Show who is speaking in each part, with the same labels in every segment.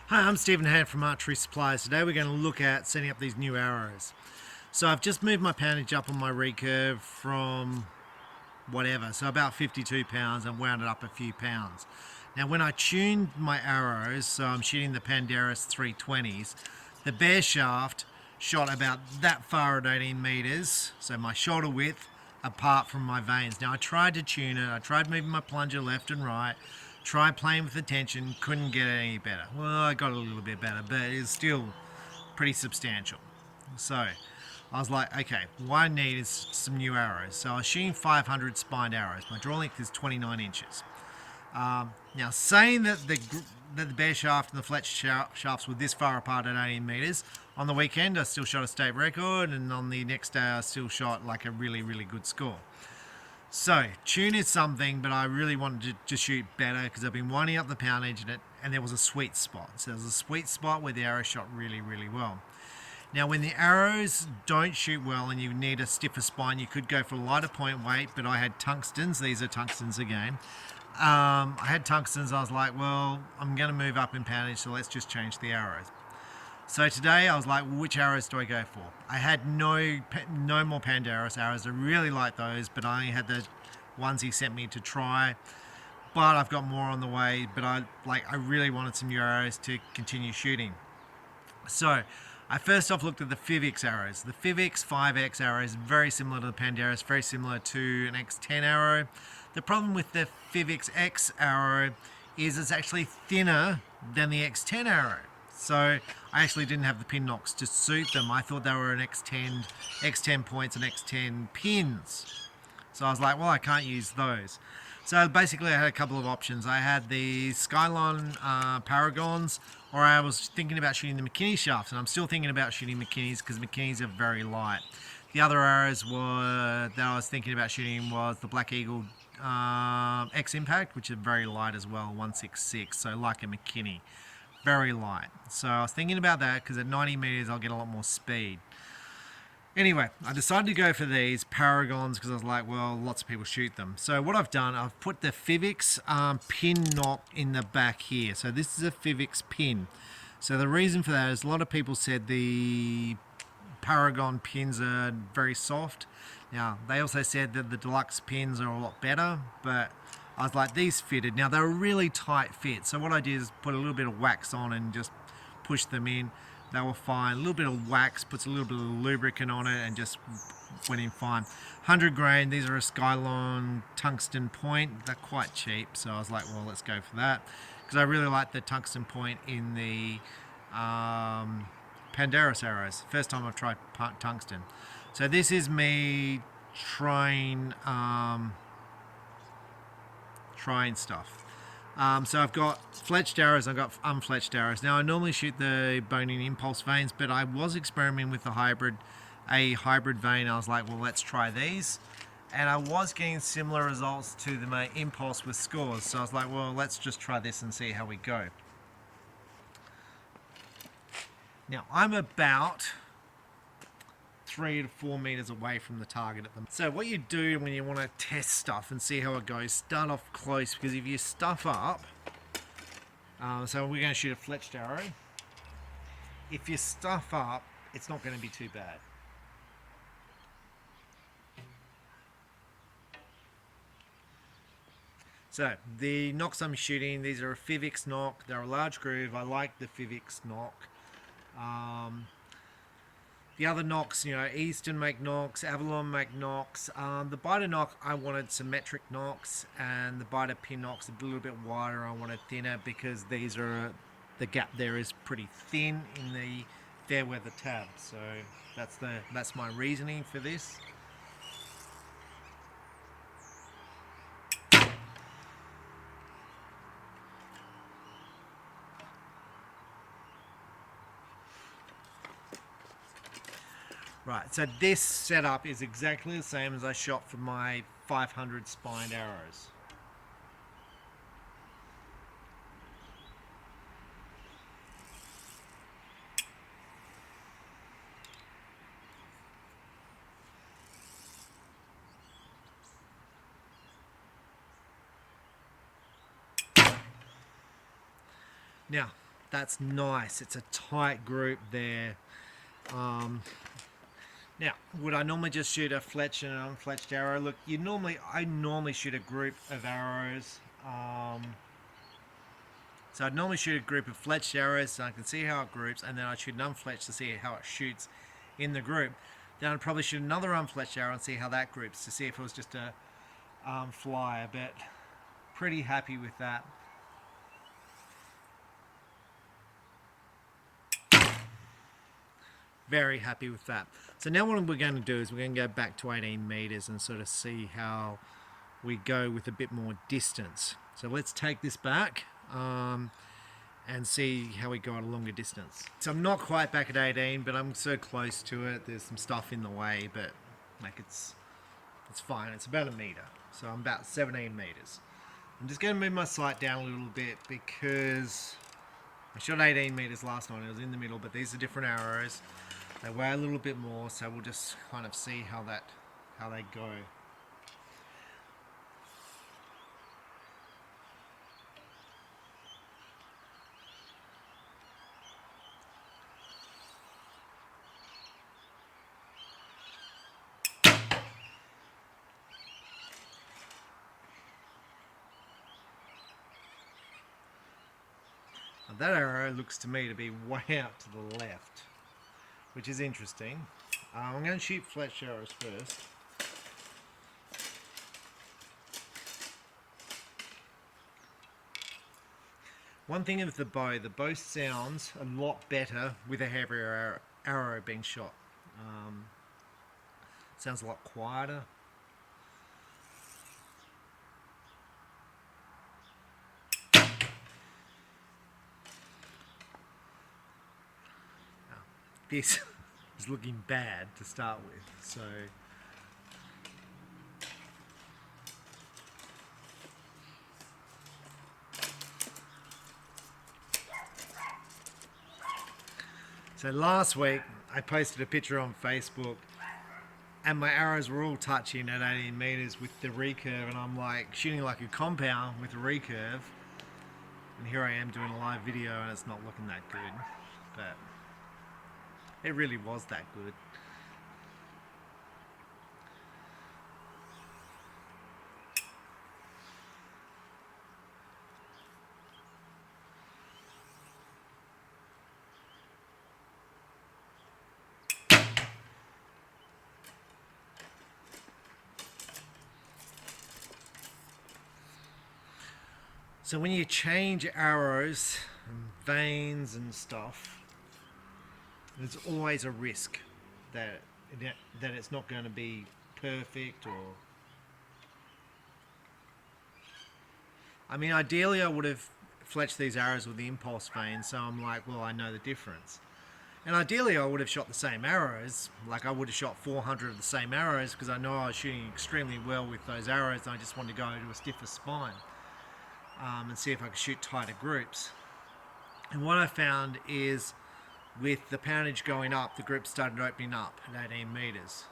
Speaker 1: Hi, I'm Stephen Hand from Archery Supplies. Today we're going to look at setting up these new arrows. So I've just moved my poundage up on my recurve from whatever, so about 52 pounds, and wound it up a few pounds. Now when I tuned my arrows, so I'm shooting the Pandarus CA320s, the bare shaft shot about that far at 18 meters, so my shoulder width apart from my vanes. Now I tried to tune it, I tried moving my plunger left and right, tried playing with the tension, couldn't get it any better. Well, I got a little bit better, but it's still pretty substantial. So I was like, okay, what I need is some new arrows. So I was shooting 500 spined arrows. My draw length is 29 inches. Now, saying that the bare shaft and the fletch shafts were this far apart at 18 meters, on the weekend I still shot a state record, and on the next day I still shot like a really, really good score. So, tune is something, but I really wanted to shoot better because I've been winding up the poundage and there was a sweet spot. So there was a sweet spot where the arrow shot really, really well. Now, when the arrows don't shoot well and you need a stiffer spine, you could go for lighter point weight, but I had tungstens. These are tungstens again. I had tungstens. I was like, well, I'm going to move up in poundage, so let's just change the arrows. So today I was like, well, which arrows do I go for? I had no more Pandarus arrows. I really like those, but I only had the ones he sent me to try. But I've got more on the way, but I really wanted some new arrows to continue shooting. So I first off looked at the Fivix arrows. The Fivix 5X arrow is very similar to the Pandarus, very similar to an X10 arrow. The problem with the Fivix X arrow is it's actually thinner than the X10 arrow. So I actually didn't have the pin nocks to suit them. I thought they were an X10 points and X10 pins. So I was like, well, I can't use those. So basically I had a couple of options. I had the Skylon Paragons, or I was thinking about shooting the McKinney shafts, and I'm still thinking about shooting McKinneys because McKinneys are very light. The other arrows that I was thinking about shooting was the Black Eagle X Impact, which is very light as well, 166, so like a McKinney. Very light. So I was thinking about that because at 90 meters I'll get a lot more speed. Anyway, I decided to go for these Paragons because I was like, well, lots of people shoot them. So what I've done, I've put the Fivix pin nock in the back here. So this is a Fivix pin. So the reason for that is a lot of people said the Paragon pins are very soft. Now, they also said that the deluxe pins are a lot better, but I was like, these fitted. Now, they're a really tight fit. So what I did is put a little bit of wax on and just push them in. They were fine. A little bit of wax, puts a little bit of lubricant on it, and just went in fine. 100 grain, these are a Skylon tungsten point. They're quite cheap, so I was like, well, let's go for that. Because I really like the tungsten point in the Pandarus arrows. First time I've tried tungsten. So this is me trying stuff. So I've got fletched arrows, I've got unfletched arrows. Now I normally shoot the bone-in impulse vanes, but I was experimenting with a hybrid vane. I was like, well, let's try these. And I was getting similar results to the impulse with scores. So I was like, well, let's just try this and see how we go. Now I'm about 3 to 4 meters away from the target at them. So what you do when you want to test stuff and see how it goes, start off close, because if you stuff up, so we're going to shoot a fletched arrow. If you stuff up, it's not going to be too bad. So the nocks I'm shooting, these are a Fivix nock. They're a large groove. I like the Fivix nock. The other nocks, Eastern make nocks, Avalon make nocks. The biter nock, I wanted symmetric nocks, and the biter pin nocks a little bit wider. I wanted thinner because these are, the gap there is pretty thin in the fair weather tab. So that's my reasoning for this. Right, so this setup is exactly the same as I shot for my 500 spined arrows. Now, That's nice. It's a tight group there. Now, would I normally just shoot a fletched and an unfletched arrow? Look, I normally shoot a group of arrows. So I'd normally shoot a group of fletched arrows so I can see how it groups, and then I'd shoot an unfletched to see how it shoots in the group. Then I'd probably shoot another unfletched arrow and see how that groups to see if it was just a flyer, but pretty happy with that. Very happy with that. So now what we're going to do is we're going to go back to 18 meters and sort of see how we go with a bit more distance. So let's take this back and see how we go at a longer distance. So I'm not quite back at 18, but I'm so close to it. There's some stuff in the way, but like it's fine. It's about a meter. So I'm about 17 meters. I'm just going to move my sight down a little bit because I shot 18 meters last night. It was in the middle, but these are different arrows. They weigh a little bit more, so we'll just kind of see how they go. Now that arrow looks to me to be way out to the left, which is interesting. I'm going to shoot fletched arrows first. One thing with the bow sounds a lot better with a heavier arrow being shot. Sounds a lot quieter. This is looking bad to start with, so last week I posted a picture on Facebook and my arrows were all touching at 18 meters with the recurve, and I'm like shooting like a compound with a recurve, and here I am doing a live video and it's not looking that good, but it really was that good. So when you change arrows and vanes and stuff, there's always a risk that it's not going to be perfect, or I mean, ideally I would have fletched these arrows with the impulse vane, so I'm like, well, I know the difference. And ideally I would have shot the same arrows, like I would have shot 400 of the same arrows, because I know I was shooting extremely well with those arrows and I just wanted to go to a stiffer spine and see if I could shoot tighter groups. And what I found is with the poundage going up, the group started opening up at 18 meters.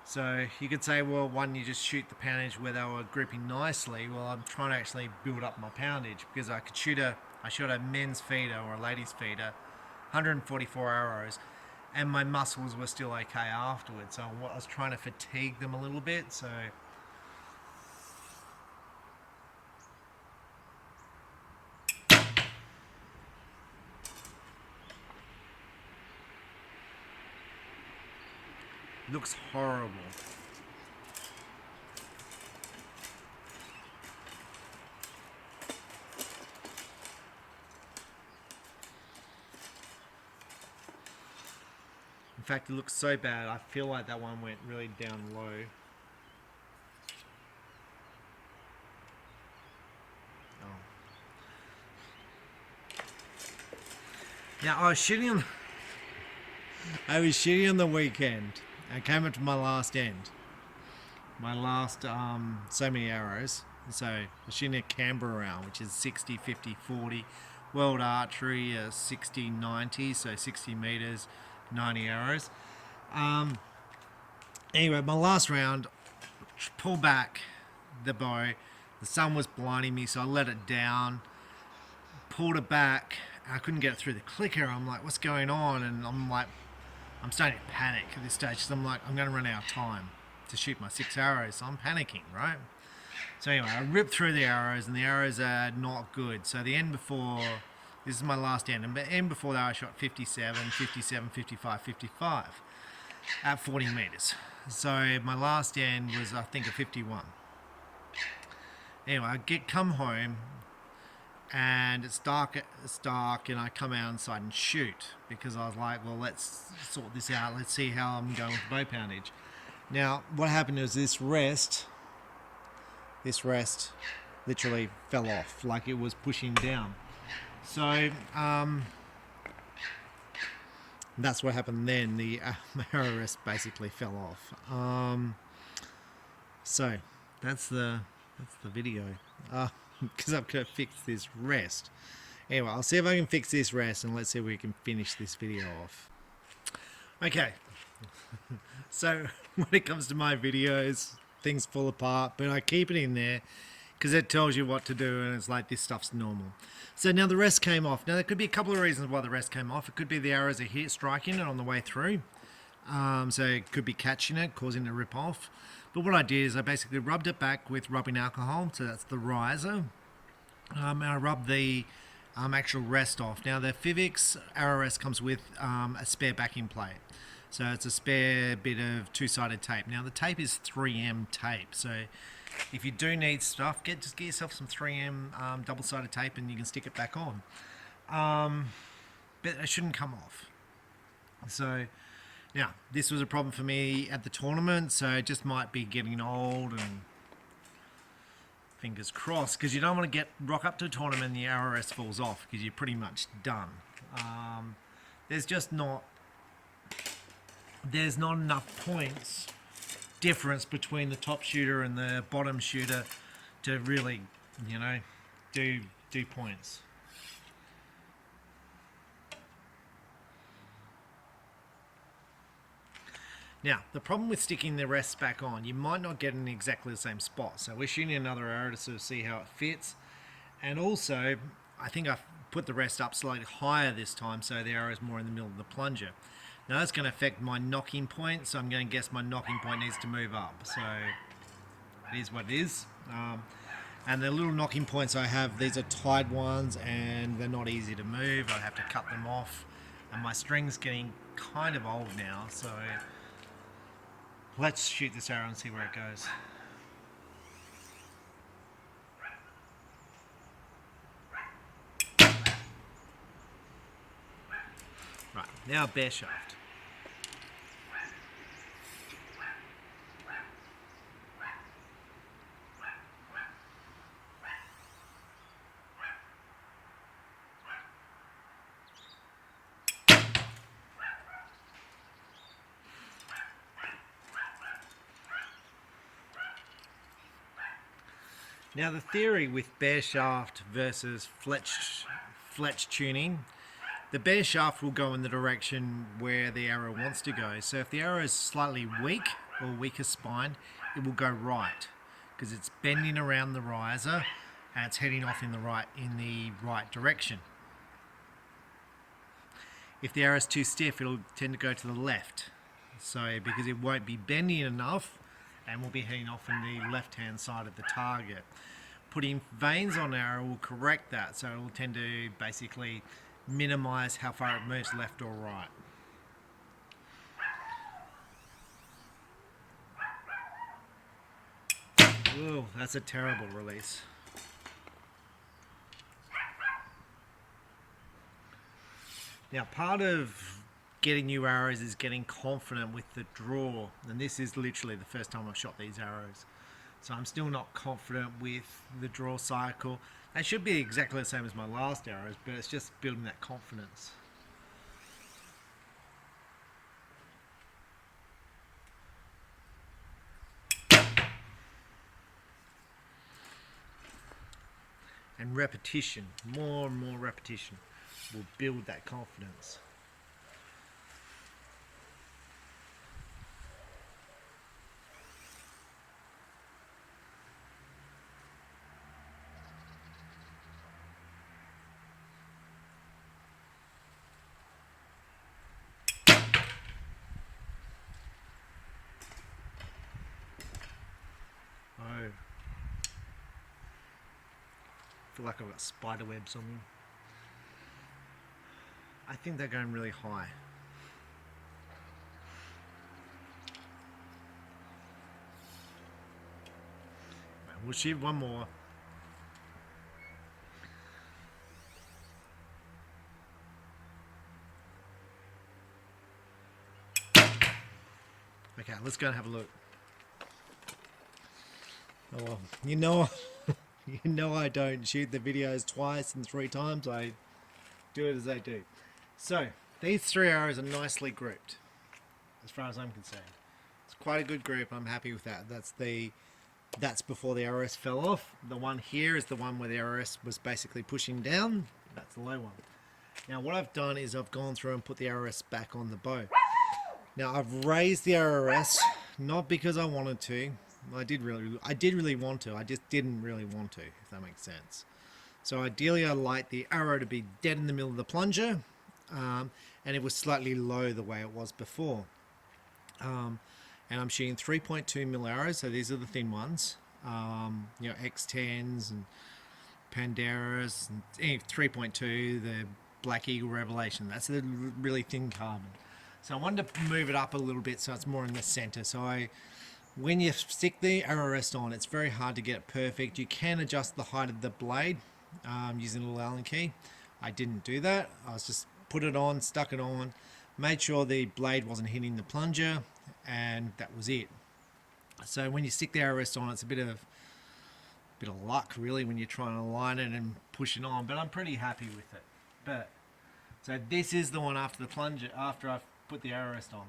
Speaker 1: So you could say, well, why don't you just shoot the poundage where they were grouping nicely? Well, I'm trying to actually build up my poundage, because I shot a men's feeder or a ladies feeder, 144 arrows, and my muscles were still okay afterwards. So I was trying to fatigue them a little bit. So looks horrible. In fact, it looks so bad, I feel like that one went really down low. Oh. Now, I was shooting on the weekend. I came up to my last end. My last so many arrows. So I was shooting a Canberra round, which is 60, 50, 40. World Archery 60, 90, so 60 meters, 90 arrows. Anyway, my last round, pulled back the bow. The sun was blinding me, so I let it down. pulled it back. I couldn't get it through the clicker. I'm like, what's going on? And I'm like, I'm starting to panic at this stage. So I'm like, I'm going to run out of time to shoot my 6 arrows. So I'm panicking, right? So anyway, I ripped through the arrows, and the arrows are not good. So the end before, this is my last end, and the end before that I shot 57, 57, 55, 55 at 40 meters. So my last end was, I think, a 51. Anyway, I come home, and it's dark, and I come out inside and shoot, because I was like, well, let's sort this out. Let's see how I'm going with the bow poundage. Now, what happened is this rest literally fell off, like it was pushing down. So that's what happened then. The arrow rest basically fell off. So that's the video. Because I've got to fix this rest. Anyway, I'll see if I can fix this rest, and let's see if we can finish this video off. Okay. So when it comes to my videos, things fall apart, but I keep it in there because it tells you what to do, and it's like, this stuff's normal. So now the rest came off. Now there could be a couple of reasons why the rest came off. It could be the arrows are striking it on the way through. So it could be catching it, causing it to rip off. But what I did is I basically rubbed it back with rubbing alcohol, so that's the riser. And I rubbed the actual rest off. Now the Fivix arrow rest comes with a spare backing plate. So it's a spare bit of two-sided tape. Now the tape is 3M tape, so if you do need stuff, just get yourself some 3M double-sided tape, and you can stick it back on. But it shouldn't come off. So now this was a problem for me at the tournament, so it just might be getting old, and fingers crossed, because you don't want to rock up to a tournament and the arrow rest falls off, because you're pretty much done. There's not enough points difference between the top shooter and the bottom shooter to really, do points. Now, the problem with sticking the rest back on, you might not get in exactly the same spot. So we're shooting another arrow to sort of see how it fits. And also, I think I've put the rest up slightly higher this time, so the arrow is more in the middle of the plunger. Now that's going to affect my nocking point, so I'm going to guess my nocking point needs to move up. So it is what it is. And the little nocking points I have, these are tied ones, and they're not easy to move. I have to cut them off, and my string's getting kind of old now, so let's shoot this arrow and see where it goes. Right, now bare shaft. Now the theory with bare shaft versus fletch tuning, the bare shaft will go in the direction where the arrow wants to go. So if the arrow is slightly weak or weaker spine, it will go right, because it's bending around the riser and it's heading off in the right direction. If the arrow is too stiff, it'll tend to go to the left. So because it won't be bending enough, and will be heading off in the left-hand side of the target. Putting vanes on the arrow will correct that, so it will tend to basically minimize how far it moves left or right. Whoa, that's a terrible release. Now, part of getting new arrows is getting confident with the draw, and this is literally the first time I've shot these arrows, so I'm still not confident with the draw cycle. They should be exactly the same as my last arrows, but it's just building that confidence. And repetition, more and more repetition will build that confidence. feel like I've got spider webs on them. I think they're going really high. We'll shoot one more. Okay, let's go and have a look. Oh well, you know, you know I don't shoot the videos twice and 3 times. I do it as they do. So these 3 arrows are nicely grouped, as far as I'm concerned. It's quite a good group. I'm happy with that. That's before the RS fell off. The one here is the one where the RS was basically pushing down. That's the low one. Now what I've done is I've gone through and put the RS back on the bow. Now I've raised the RS, not because I wanted to. I did really want to. I just didn't really want to, if that makes sense. So ideally I like the arrow to be dead in the middle of the plunger, and it was slightly low the way it was before. And I'm shooting 3.2 mil arrows, so these are the thin ones. You know, X10s and Pandarus, and 3.2, the Black Eagle Revelation. That's the really thin carbon. So I wanted to move it up a little bit so it's more in the center. So when you stick the arrow rest on, it's very hard to get it perfect. You can adjust the height of the blade using a little Allen key. I didn't do that. I was just put it on, stuck it on, made sure the blade wasn't hitting the plunger, and that was it. So when you stick the arrow rest on, it's a bit of luck really when you're trying to align it and push it on, but I'm pretty happy with it. But so this is the one after the plunger, after I've put the arrow rest on.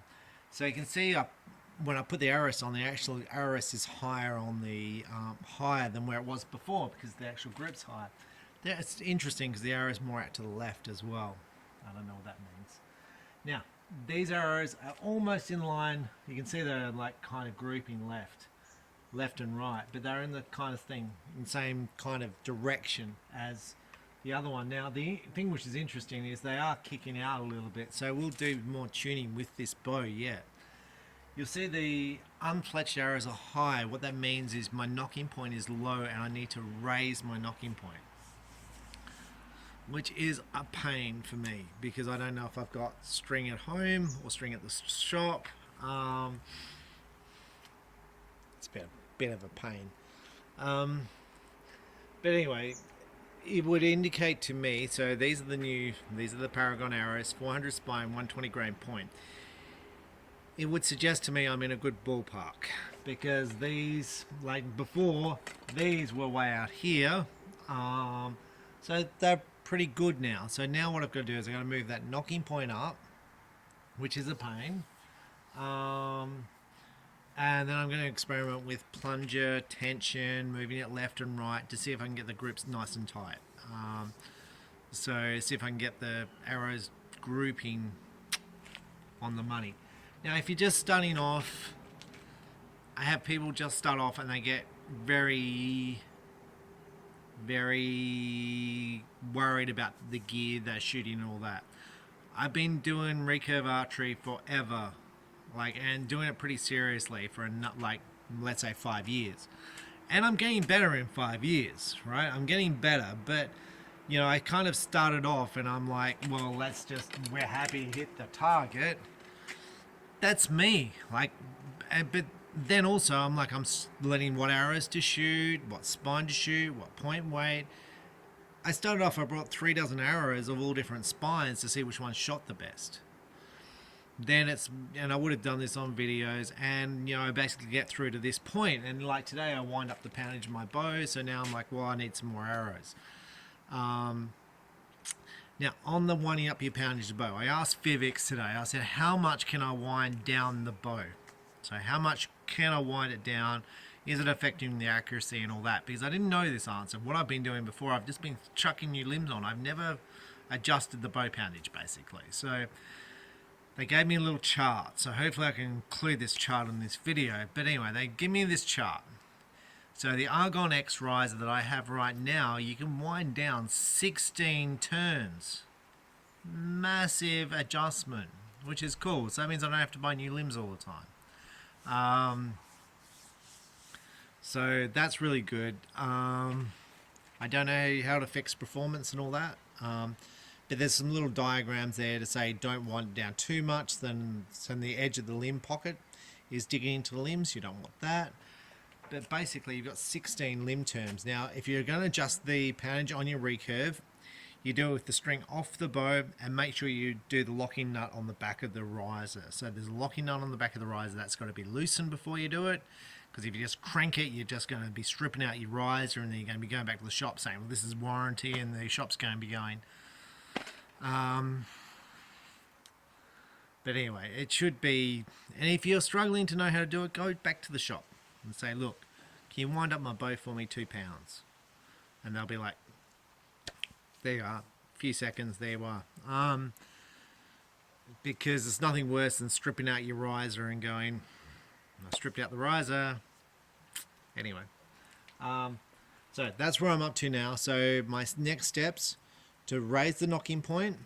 Speaker 1: So you can see when I put the arrow rest on, the actual arrow rest is higher on the higher than where it was before, because the actual grip's higher. It's interesting because the arrow is more out to the left as well. I don't know what that means. Now these arrows are almost in line. You can see they're like kind of grouping left and right, but they're in the kind of thing, in the same kind of direction as the other one. Now the thing which is interesting is they are kicking out a little bit, so we'll do more tuning with this bow yet. You'll see the unfletched arrows are high. What that means is my nocking point is low and I need to raise my nocking point, which is a pain for me because I don't know if I've got string at home or string at the shop. It's been a bit of a pain. But anyway, it would indicate to me, so these are the Paragon arrows, 400 spine, 120 grain point. It would suggest to me I'm in a good ballpark because these, like before, these were way out here. So they're pretty good now. So now what I've got to do is I've got to move that nocking point up, which is a pain. And then I'm going to experiment with plunger, tension, moving it left and right to see if I can get the grips nice and tight. So see if I can get the arrows grouping on the money. Now if you're just starting off, I have people just start off and they get very worried about the gear they're shooting and all that. I've been doing recurve archery forever, and doing it pretty seriously for let's say 5 years, and I'm getting better in 5 years, right? I'm getting better, but you know, I kind of started off and I'm like, well, we're happy to hit the target. That's me, but then also I'm like, I'm letting what arrows to shoot, what spine to shoot, what point weight. I started off, I brought 3 dozen arrows of all different spines to see which one shot the best. And I would have done this on videos, and you know, I basically get through to this point, and like today I wind up the poundage of my bow, so now I'm like, well, I need some more arrows. Now on the winding up your poundage bow, I asked Vivix today, I said, how much can I wind down the bow? So how much can I wind it down? Is it affecting the accuracy and all that? Because I didn't know this answer. What I've been doing before, I've just been chucking new limbs on. I've never adjusted the bow poundage basically. So they gave me a little chart. So hopefully I can include this chart in this video. But anyway, they give me this chart. So the Argon X riser that I have right now, you can wind down 16 turns. Massive adjustment, which is cool. So that means I don't have to buy new limbs all the time. So that's really good. I don't know how it affects performance and all that. But there's some little diagrams there to say don't wind it down too much, then the edge of the limb pocket is digging into the limbs. You don't want that. But basically you've got 16 limb terms. Now if you're going to adjust the poundage on your recurve, you do it with the string off the bow, and make sure you do the locking nut on the back of the riser. So there's a locking nut on the back of the riser that's got to be loosened before you do it, because if you just crank it, you're just going to be stripping out your riser, and then you're going to be going back to the shop saying, well, this is warranty, and the shop's going to be going. But anyway, it should be, and if you're struggling to know how to do it, go back to the shop and say, look, can you wind up my bow for me, £2? And they'll be like, there you are, a few seconds, there you are. Because there's nothing worse than stripping out your riser and going, I stripped out the riser. Anyway, so that's where I'm up to now. So my next steps, to raise the nocking point,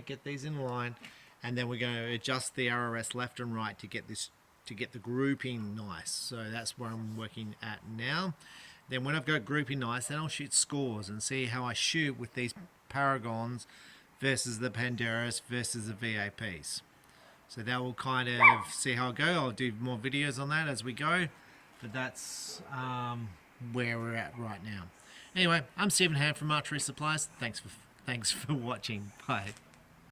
Speaker 1: get these in line, and then we're going to adjust the RRS left and right to get the grouping nice. So that's where I'm working at now. Then when I've got grouping nice, then I'll shoot scores and see how I shoot with these Paragons versus the Pandarus versus the VAPs. So that will kind of see how I go. I'll do more videos on that as we go, but that's where we're at right now. Anyway, I'm Stephen Ham from Archery Supplies. Thanks for watching. Bye.